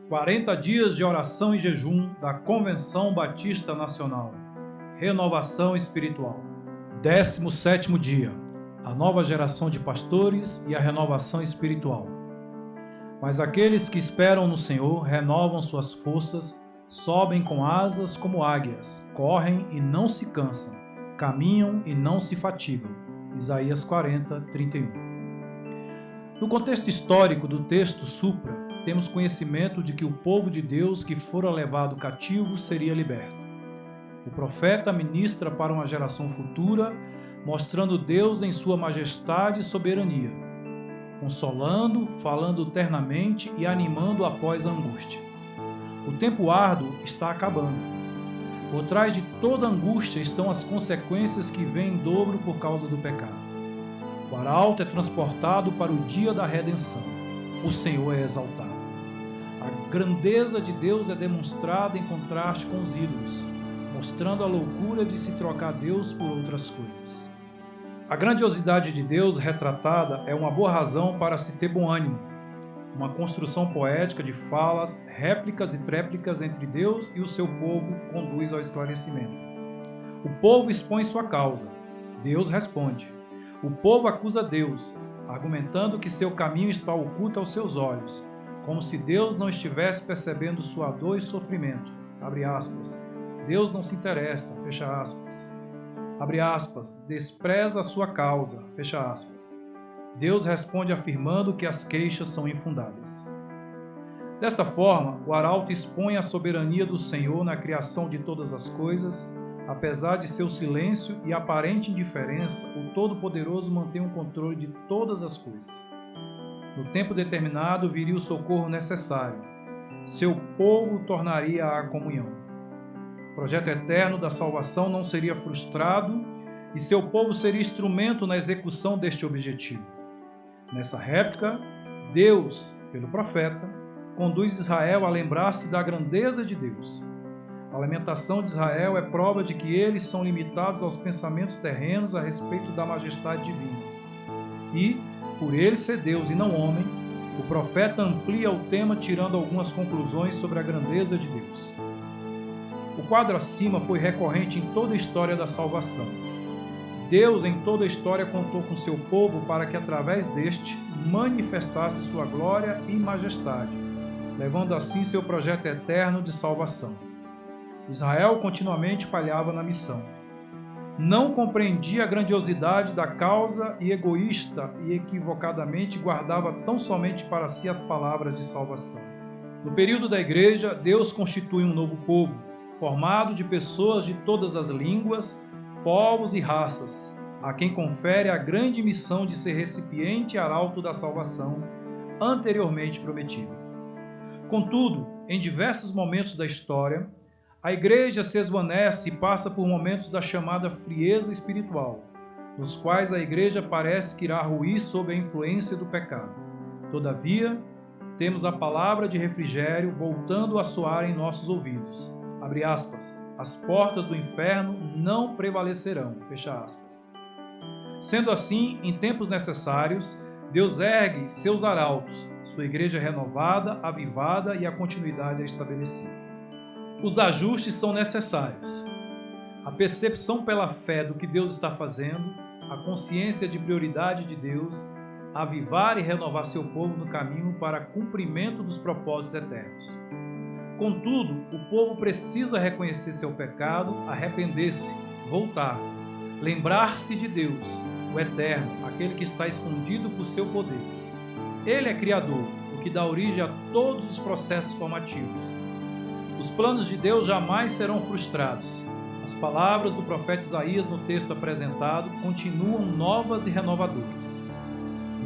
40 dias de oração e jejum da Convenção Batista Nacional. Renovação espiritual. 17º dia. A nova geração de pastores e a renovação espiritual. Mas aqueles que esperam no Senhor renovam suas forças, sobem com asas como águias, correm e não se cansam, caminham e não se fatigam. Isaías 40, 31. No contexto histórico do texto supra, temos conhecimento de que o povo de Deus que fora levado cativo seria liberto. O profeta ministra para uma geração futura, mostrando Deus em sua majestade e soberania, consolando, falando ternamente e animando após a angústia. O tempo árduo está acabando. Por trás de toda angústia estão as consequências que vêm em dobro por causa do pecado. O arauto é transportado para o dia da redenção. O Senhor é exaltado. A grandeza de Deus é demonstrada em contraste com os ídolos, mostrando a loucura de se trocar Deus por outras coisas. A grandiosidade de Deus retratada é uma boa razão para se ter bom ânimo. Uma construção poética de falas, réplicas e tréplicas entre Deus e o seu povo conduz ao esclarecimento. O povo expõe sua causa. Deus responde. O povo acusa Deus, argumentando que seu caminho está oculto aos seus olhos, como se Deus não estivesse percebendo sua dor e sofrimento. Abre aspas. Deus não se interessa. Fecha aspas. Abre aspas. Despreza a sua causa. Fecha aspas. Deus responde afirmando que as queixas são infundadas. Desta forma, o arauto expõe a soberania do Senhor na criação de todas as coisas. Apesar de seu silêncio e aparente indiferença, o Todo-Poderoso mantém o controle de todas as coisas. No tempo determinado viria o socorro necessário. Seu povo tornaria à comunhão. O projeto eterno da salvação não seria frustrado e seu povo seria instrumento na execução deste objetivo. Nessa réplica, Deus, pelo profeta, conduz Israel a lembrar-se da grandeza de Deus. A lamentação de Israel é prova de que eles são limitados aos pensamentos terrenos a respeito da majestade divina. E, por ele ser Deus e não homem, o profeta amplia o tema tirando algumas conclusões sobre a grandeza de Deus. O quadro acima foi recorrente em toda a história da salvação. Deus, em toda a história, contou com seu povo para que, através deste, manifestasse sua glória e majestade, levando assim seu projeto eterno de salvação. Israel continuamente falhava na missão. Não compreendia a grandiosidade da causa e egoísta e equivocadamente guardava tão somente para si as palavras de salvação. No período da igreja, Deus constitui um novo povo, formado de pessoas de todas as línguas, povos e raças, a quem confere a grande missão de ser recipiente e arauto da salvação anteriormente prometida. Contudo, em diversos momentos da história, a igreja se esvanece e passa por momentos da chamada frieza espiritual, nos quais a igreja parece que irá ruir sob a influência do pecado. Todavia, temos a palavra de refrigério voltando a soar em nossos ouvidos. Abre aspas. As portas do inferno não prevalecerão. Fecha aspas. Sendo assim, em tempos necessários, Deus ergue seus arautos, sua igreja renovada, avivada e a continuidade é estabelecida. Os ajustes são necessários. A percepção pela fé do que Deus está fazendo, a consciência de prioridade de Deus, avivar e renovar seu povo no caminho para cumprimento dos propósitos eternos. Contudo, o povo precisa reconhecer seu pecado, arrepender-se, voltar, lembrar-se de Deus, o Eterno, aquele que está escondido por seu poder. Ele é Criador, o que dá origem a todos os processos formativos. Os planos de Deus jamais serão frustrados. As palavras do profeta Isaías no texto apresentado continuam novas e renovadoras.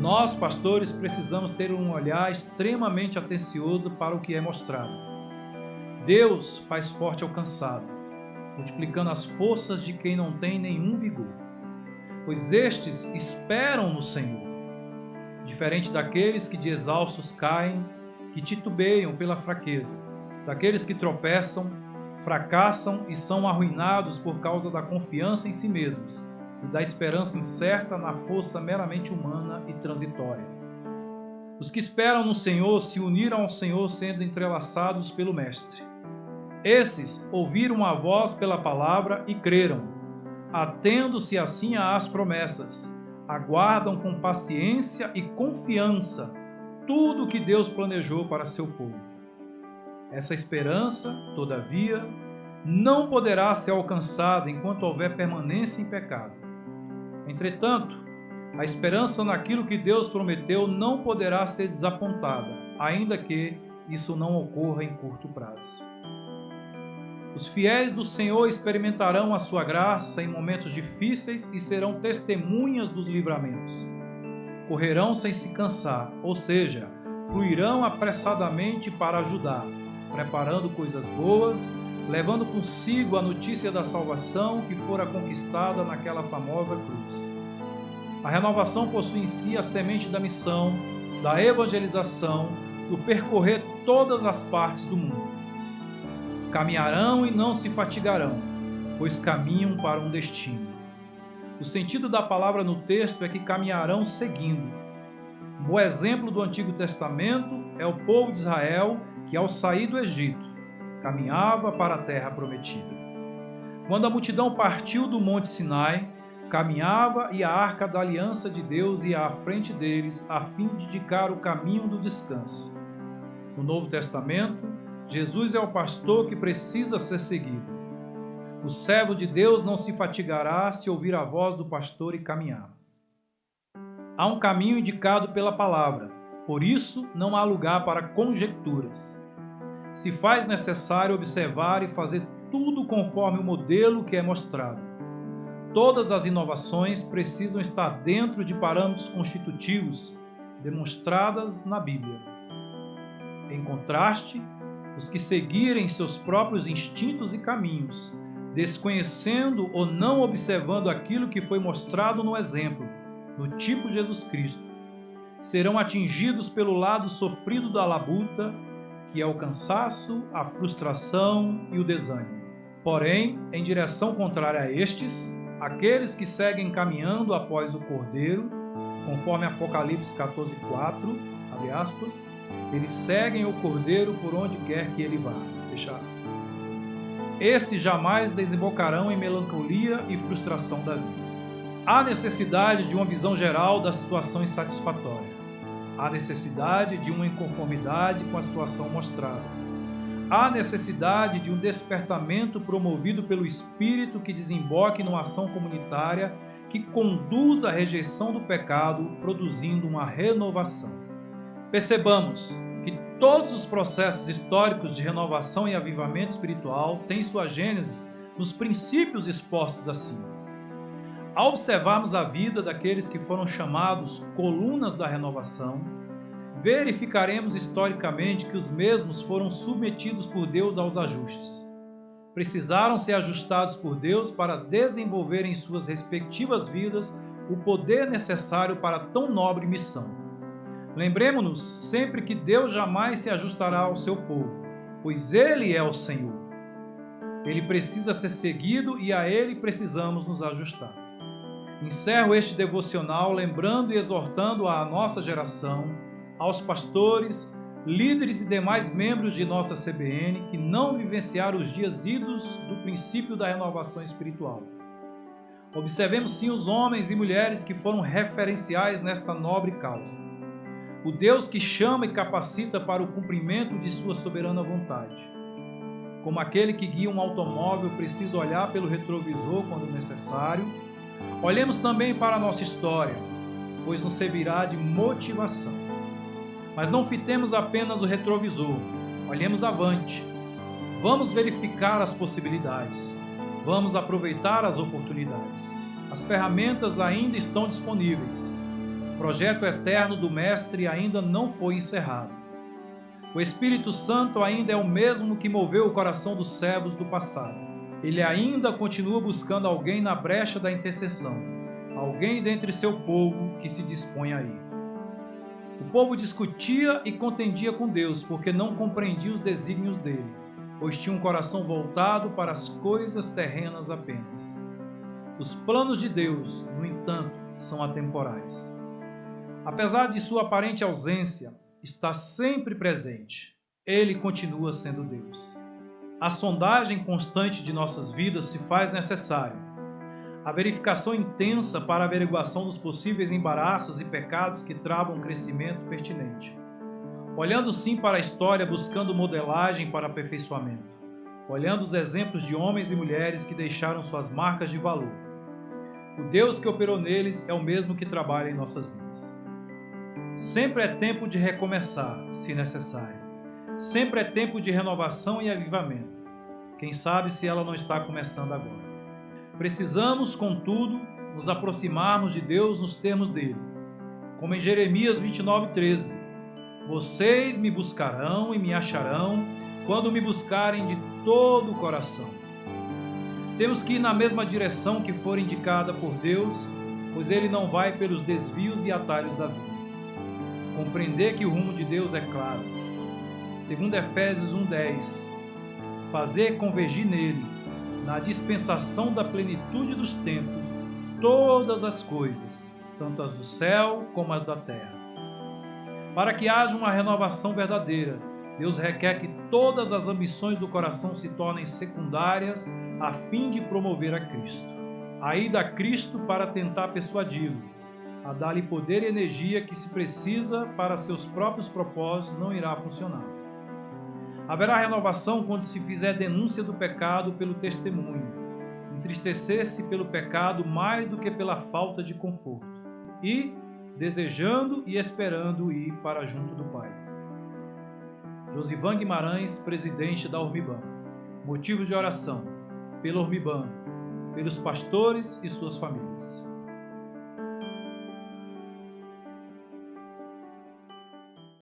Nós, pastores, precisamos ter um olhar extremamente atencioso para o que é mostrado. Deus faz forte ao cansado, multiplicando as forças de quem não tem nenhum vigor. Pois estes esperam no Senhor, diferente daqueles que de exaustos caem, que titubeiam pela fraqueza, daqueles que tropeçam, fracassam e são arruinados por causa da confiança em si mesmos e da esperança incerta na força meramente humana e transitória. Os que esperam no Senhor se uniram ao Senhor sendo entrelaçados pelo Mestre. Esses ouviram a voz pela palavra e creram, atendo-se assim às promessas, aguardam com paciência e confiança tudo o que Deus planejou para seu povo. Essa esperança, todavia, não poderá ser alcançada enquanto houver permanência em pecado. Entretanto, a esperança naquilo que Deus prometeu não poderá ser desapontada, ainda que isso não ocorra em curto prazo. Os fiéis do Senhor experimentarão a sua graça em momentos difíceis e serão testemunhas dos livramentos. Correrão sem se cansar, ou seja, fluirão apressadamente para ajudar, preparando coisas boas, levando consigo a notícia da salvação que fora conquistada naquela famosa cruz. A renovação possui em si a semente da missão, da evangelização, do percorrer todas as partes do mundo. Caminharão e não se fatigarão, pois caminham para um destino. O sentido da palavra no texto é que caminharão seguindo. Um bom exemplo do Antigo Testamento é o povo de Israel que, ao sair do Egito, caminhava para a terra prometida. Quando a multidão partiu do Monte Sinai, caminhava e a arca da aliança de Deus ia à frente deles a fim de indicar o caminho do descanso. No Novo Testamento, Jesus é o pastor que precisa ser seguido. O servo de Deus não se fatigará se ouvir a voz do pastor e caminhar. Há um caminho indicado pela palavra, por isso não há lugar para conjecturas. Se faz necessário observar e fazer tudo conforme o modelo que é mostrado. Todas as inovações precisam estar dentro de parâmetros constitutivos demonstradas na Bíblia. Em contraste, os que seguirem seus próprios instintos e caminhos, desconhecendo ou não observando aquilo que foi mostrado no exemplo, no tipo Jesus Cristo, serão atingidos pelo lado sofrido da labuta, que é o cansaço, a frustração e o desânimo. Porém, em direção contrária a estes, aqueles que seguem caminhando após o Cordeiro, conforme Apocalipse 14:4, abre aspas, eles seguem o Cordeiro por onde quer que ele vá, fecha aspas. Esses jamais desembocarão em melancolia e frustração da vida. Há necessidade de uma visão geral da situação insatisfatória. Há necessidade de uma inconformidade com a situação mostrada. Há necessidade de um despertamento promovido pelo Espírito que desemboque numa ação comunitária que conduza à rejeição do pecado, produzindo uma renovação. Percebamos que todos os processos históricos de renovação e avivamento espiritual têm sua gênese nos princípios expostos acima. Ao observarmos a vida daqueles que foram chamados colunas da renovação, verificaremos historicamente que os mesmos foram submetidos por Deus aos ajustes. Precisaram ser ajustados por Deus para desenvolver em suas respectivas vidas o poder necessário para tão nobre missão. Lembremos-nos sempre que Deus jamais se ajustará ao seu povo, pois Ele é o Senhor. Ele precisa ser seguido e a Ele precisamos nos ajustar. Encerro este devocional lembrando e exortando à nossa geração, aos pastores, líderes e demais membros de nossa CBN que não vivenciaram os dias idos do princípio da renovação espiritual. Observemos sim os homens e mulheres que foram referenciais nesta nobre causa. O Deus que chama e capacita para o cumprimento de sua soberana vontade. Como aquele que guia um automóvel precisa olhar pelo retrovisor quando necessário, olhemos também para a nossa história, pois nos servirá de motivação. Mas não fitemos apenas o retrovisor, olhemos avante. Vamos verificar as possibilidades, vamos aproveitar as oportunidades. As ferramentas ainda estão disponíveis. O projeto eterno do Mestre ainda não foi encerrado. O Espírito Santo ainda é o mesmo que moveu o coração dos servos do passado. Ele ainda continua buscando alguém na brecha da intercessão, alguém dentre seu povo que se dispõe a ir. O povo discutia e contendia com Deus porque não compreendia os desígnios dele, pois tinha um coração voltado para as coisas terrenas apenas. Os planos de Deus, no entanto, são atemporais. Apesar de sua aparente ausência, está sempre presente. Ele continua sendo Deus. A sondagem constante de nossas vidas se faz necessária. A verificação intensa para a averiguação dos possíveis embaraços e pecados que travam um crescimento pertinente. Olhando sim para a história, buscando modelagem para aperfeiçoamento. Olhando os exemplos de homens e mulheres que deixaram suas marcas de valor. O Deus que operou neles é o mesmo que trabalha em nossas vidas. Sempre é tempo de recomeçar, se necessário. Sempre é tempo de renovação e avivamento. Quem sabe se ela não está começando agora. Precisamos, contudo, nos aproximarmos de Deus nos termos dele. Como em Jeremias 29:13. Vocês me buscarão e me acharão quando me buscarem de todo o coração. Temos que ir na mesma direção que for indicada por Deus, pois ele não vai pelos desvios e atalhos da vida. Compreender que o rumo de Deus é claro. Segundo Efésios 1:10, fazer convergir nele, na dispensação da plenitude dos tempos, todas as coisas, tanto as do céu como as da terra. Para que haja uma renovação verdadeira, Deus requer que todas as ambições do coração se tornem secundárias a fim de promover a Cristo. A ida a Cristo para tentar persuadi-lo, a dar-lhe poder e energia que se precisa para seus próprios propósitos não irá funcionar. Haverá renovação quando se fizer denúncia do pecado pelo testemunho, entristecer-se pelo pecado mais do que pela falta de conforto, e desejando e esperando ir para junto do Pai. Josivan Guimarães, presidente da Ormiban. Motivos de oração: pela Ormiban, pelos pastores e suas famílias.